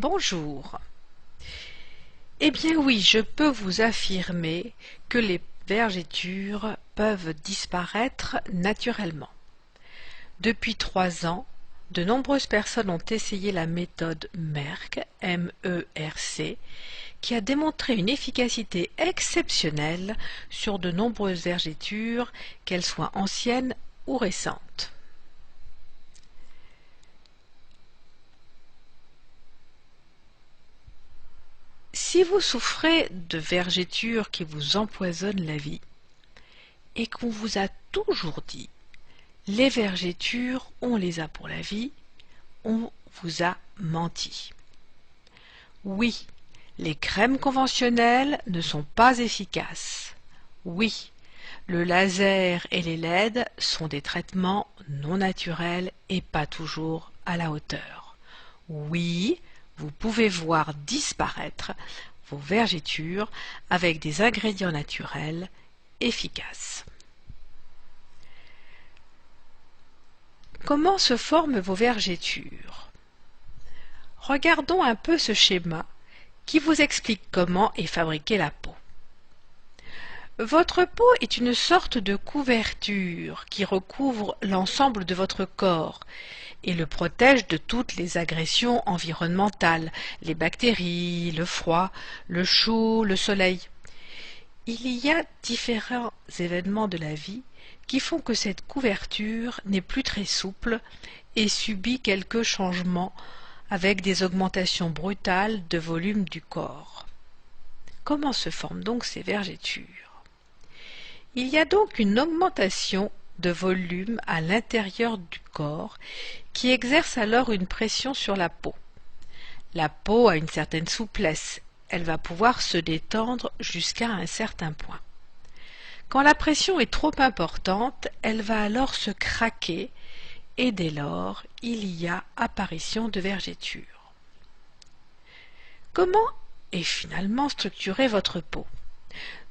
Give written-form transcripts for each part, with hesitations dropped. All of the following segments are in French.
Bonjour. Eh bien oui, je peux vous affirmer que les vergetures peuvent disparaître naturellement. Depuis 3 ans, de nombreuses personnes ont essayé la méthode Merck, M-E-R-C, qui a démontré une efficacité exceptionnelle sur de nombreuses vergetures, qu'elles soient anciennes ou récentes. Si vous souffrez de vergetures qui vous empoisonnent la vie, et qu'on vous a toujours dit « les vergetures, on les a pour la vie », on vous a menti. Oui, les crèmes conventionnelles ne sont pas efficaces. Oui, le laser et les LED sont des traitements non naturels et pas toujours à la hauteur. Oui, vous pouvez voir disparaître vos vergetures avec des ingrédients naturels efficaces. Comment se forment vos vergetures? Regardons un peu ce schéma qui vous explique comment est fabriquée la peau. Votre peau est une sorte de couverture qui recouvre l'ensemble de votre corps et le protège de toutes les agressions environnementales, les bactéries, le froid, le chaud, le soleil. Il y a différents événements de la vie qui font que cette couverture n'est plus très souple et subit quelques changements avec des augmentations brutales de volume du corps. Comment se forment donc ces vergetures? Il y a donc une augmentation de volume à l'intérieur du corps qui exerce alors une pression sur la peau. La peau a une certaine souplesse, elle va pouvoir se détendre jusqu'à un certain point. Quand la pression est trop importante, elle va alors se craquer et dès lors, il y a apparition de vergetures. Comment est finalement structurée votre peau?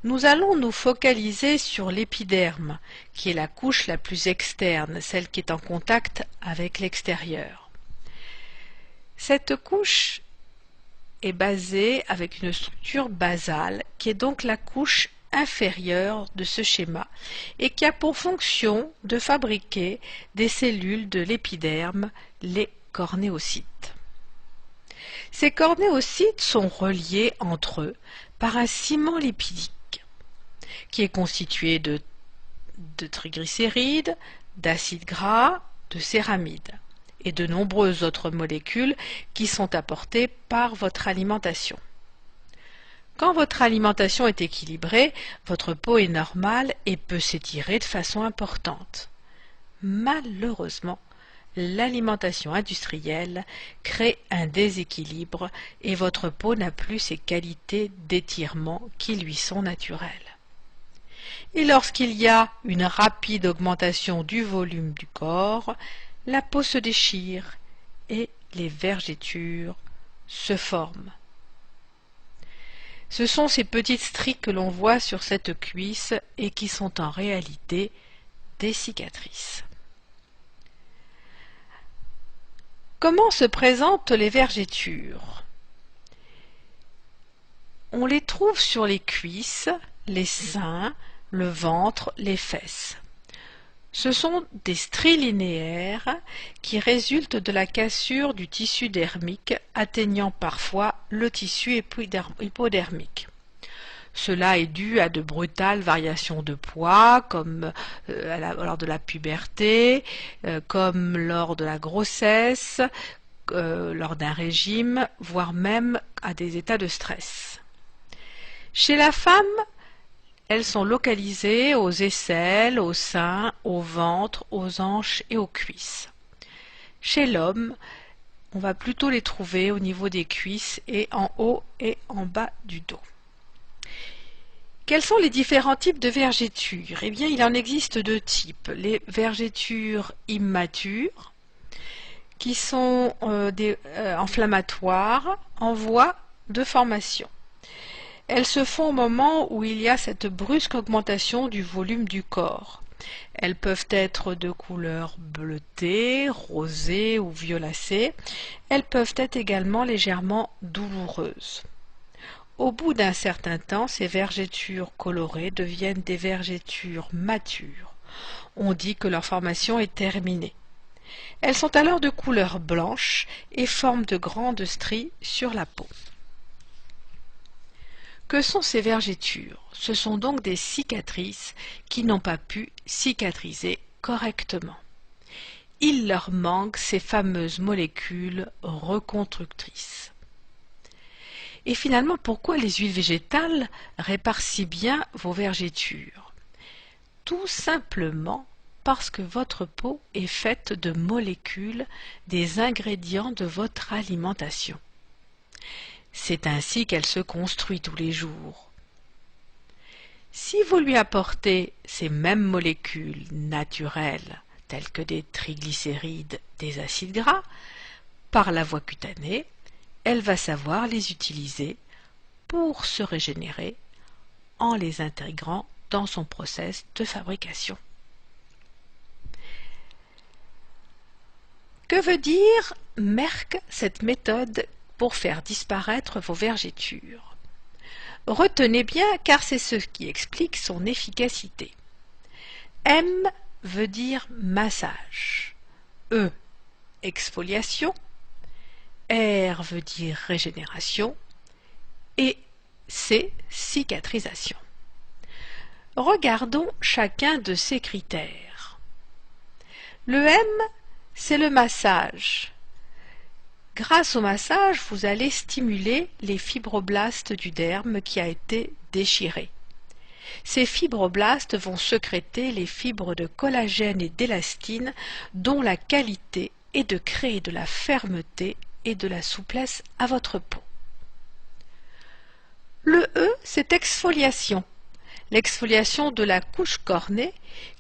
Nous allons nous focaliser sur l'épiderme, qui est la couche la plus externe, celle qui est en contact avec l'extérieur. Cette couche est basée avec une structure basale, qui est donc la couche inférieure de ce schéma, et qui a pour fonction de fabriquer des cellules de l'épiderme, les cornéocytes. Ces cornéocytes sont reliés entre eux par un ciment lipidique, qui est constitué de triglycérides, d'acides gras, de céramides et de nombreuses autres molécules qui sont apportées par votre alimentation. Quand votre alimentation est équilibrée, votre peau est normale et peut s'étirer de façon importante. Malheureusement, l'alimentation industrielle crée un déséquilibre et votre peau n'a plus ces qualités d'étirement qui lui sont naturelles. Et lorsqu'il y a une rapide augmentation du volume du corps, la peau se déchire et les vergetures se forment. Ce sont ces petites stries que l'on voit sur cette cuisse et qui sont en réalité des cicatrices. Comment se présentent les vergetures? On les trouve sur les cuisses, les seins, le ventre, les fesses. Ce sont des stries linéaires qui résultent de la cassure du tissu dermique, atteignant parfois le tissu hypodermique. Cela est dû à de brutales variations de poids, comme lors de la puberté, comme lors de la grossesse, lors d'un régime, voire même à des états de stress. Chez la femme, elles sont localisées aux aisselles, aux seins, au ventre, aux hanches et aux cuisses. Chez l'homme, on va plutôt les trouver au niveau des cuisses et en haut et en bas du dos. Quels sont les différents types de vergetures? Eh bien, il en existe deux types. Les vergetures immatures, qui sont inflammatoires, en voie de formation. Elles se font au moment où il y a cette brusque augmentation du volume du corps. Elles peuvent être de couleur bleutée, rosée ou violacée. Elles peuvent être également légèrement douloureuses. Au bout d'un certain temps, ces vergetures colorées deviennent des vergetures matures. On dit que leur formation est terminée. Elles sont alors de couleur blanche et forment de grandes stries sur la peau. Que sont ces vergetures? Ce sont donc des cicatrices qui n'ont pas pu cicatriser correctement. Il leur manque ces fameuses molécules reconstructrices. Et finalement, pourquoi les huiles végétales réparent si bien vos vergetures? Tout simplement parce que votre peau est faite de molécules des ingrédients de votre alimentation. C'est ainsi qu'elle se construit tous les jours. Si vous lui apportez ces mêmes molécules naturelles, telles que des triglycérides, des acides gras, par la voie cutanée, elle va savoir les utiliser pour se régénérer en les intégrant dans son process de fabrication. Que veut dire Merck, cette méthode pour faire disparaître vos vergetures? Retenez bien car c'est ce qui explique son efficacité. M veut dire massage, E exfoliation, R veut dire régénération et C cicatrisation. Regardons chacun de ces critères. Le M, c'est le massage. Grâce au massage, vous allez stimuler les fibroblastes du derme qui a été déchiré. Ces fibroblastes vont sécréter les fibres de collagène et d'élastine dont la qualité est de créer de la fermeté et de la souplesse à votre peau. Le E, c'est exfoliation. L'exfoliation de la couche cornée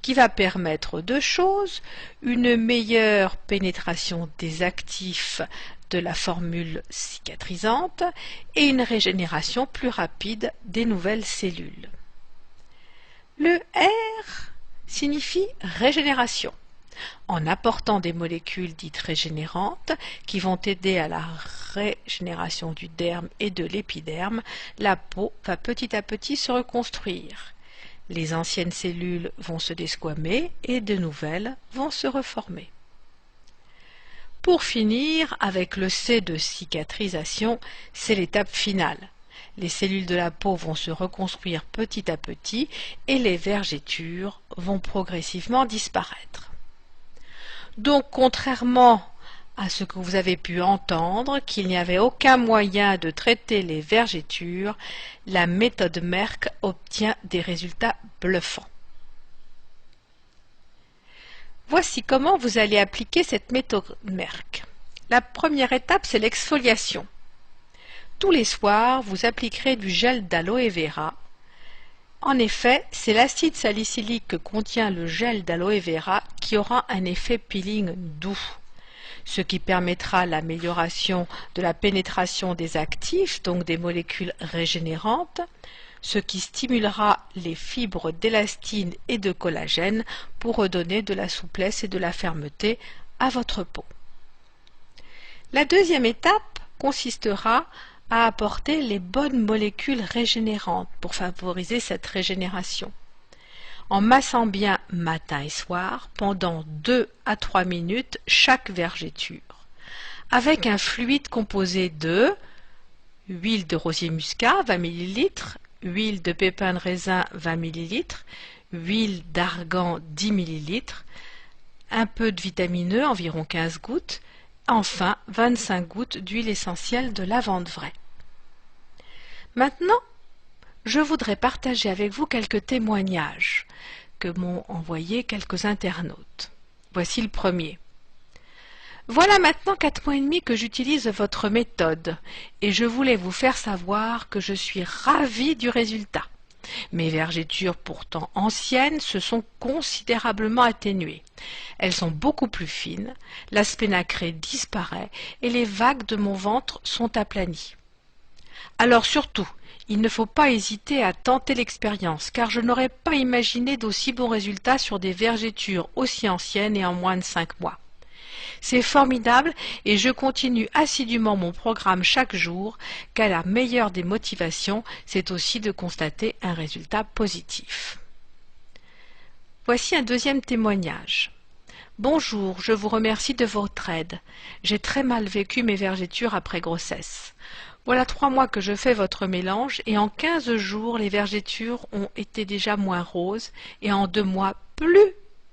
qui va permettre deux choses, une meilleure pénétration des actifs de la formule cicatrisante et une régénération plus rapide des nouvelles cellules. Le R signifie régénération. En apportant des molécules dites régénérantes qui vont aider à la régénération du derme et de l'épiderme, la peau va petit à petit se reconstruire. Les anciennes cellules vont se desquamer et de nouvelles vont se reformer. Pour finir, avec le C de cicatrisation, c'est l'étape finale. Les cellules de la peau vont se reconstruire petit à petit et les vergetures vont progressivement disparaître. Donc, contrairement à ce que vous avez pu entendre, qu'il n'y avait aucun moyen de traiter les vergetures, la méthode Merck obtient des résultats bluffants. Voici comment vous allez appliquer cette méthode Merck. La première étape, c'est l'exfoliation. Tous les soirs, vous appliquerez du gel d'aloe vera. En effet, c'est l'acide salicylique que contient le gel d'aloe vera qui aura un effet peeling doux, ce qui permettra l'amélioration de la pénétration des actifs, donc des molécules régénérantes, ce qui stimulera les fibres d'élastine et de collagène pour redonner de la souplesse et de la fermeté à votre peau. La deuxième étape consistera à apporter les bonnes molécules régénérantes pour favoriser cette régénération. En massant bien matin et soir pendant 2 à 3 minutes chaque vergeture, avec un fluide composé de huile de rosier muscat 20 ml, huile de pépin de raisin 20 ml, huile d'argan 10 ml, un peu de vitamine E, environ 15 gouttes, enfin 25 gouttes d'huile essentielle de lavande vraie. Maintenant, je voudrais partager avec vous quelques témoignages que m'ont envoyés quelques internautes. Voici le premier. Voilà maintenant 4 mois et demi que j'utilise votre méthode et je voulais vous faire savoir que je suis ravie du résultat. Mes vergetures pourtant anciennes se sont considérablement atténuées. Elles sont beaucoup plus fines, l'aspect nacré disparaît et les vagues de mon ventre sont aplanies. Alors surtout, il ne faut pas hésiter à tenter l'expérience, car je n'aurais pas imaginé d'aussi bons résultats sur des vergétures aussi anciennes et en moins de 5 mois. C'est formidable et je continue assidûment mon programme chaque jour, car la meilleure des motivations, c'est aussi de constater un résultat positif. Voici un deuxième témoignage. Bonjour, je vous remercie de votre aide. J'ai très mal vécu mes vergétures après grossesse. Voilà 3 mois que je fais votre mélange et en 15 jours, les vergétures ont été déjà moins roses et en 2 mois, plus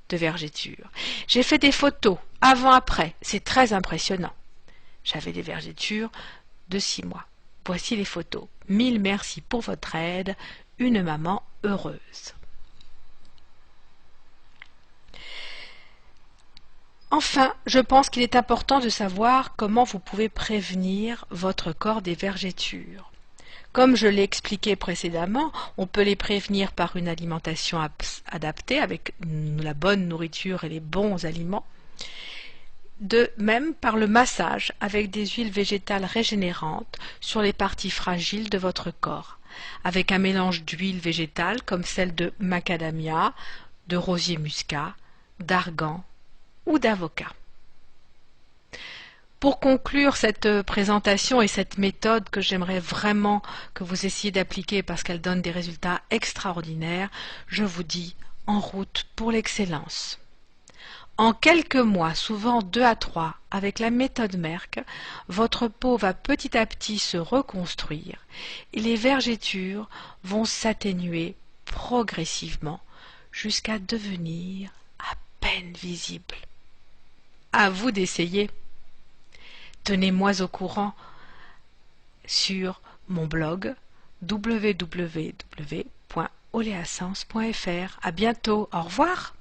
de vergétures. J'ai fait des photos, avant-après, c'est très impressionnant. J'avais des vergétures de 6 mois. Voici les photos. 1000 merci pour votre aide, une maman heureuse. Enfin, je pense qu'il est important de savoir comment vous pouvez prévenir votre corps des vergétures. Comme je l'ai expliqué précédemment, on peut les prévenir par une alimentation adaptée avec la bonne nourriture et les bons aliments. De même par le massage avec des huiles végétales régénérantes sur les parties fragiles de votre corps, avec un mélange d'huiles végétales comme celle de macadamia, de rosier muscat, d'argan ou d'avocat. Pour conclure cette présentation et cette méthode que j'aimerais vraiment que vous essayiez d'appliquer parce qu'elle donne des résultats extraordinaires, je vous dis en route pour l'excellence. En quelques mois, souvent 2 à 3, avec la méthode Merck, votre peau va petit à petit se reconstruire et les vergétures vont s'atténuer progressivement jusqu'à devenir à peine visibles. À vous d'essayer. Tenez-moi au courant sur mon blog www.oleasens.fr. À bientôt, au revoir.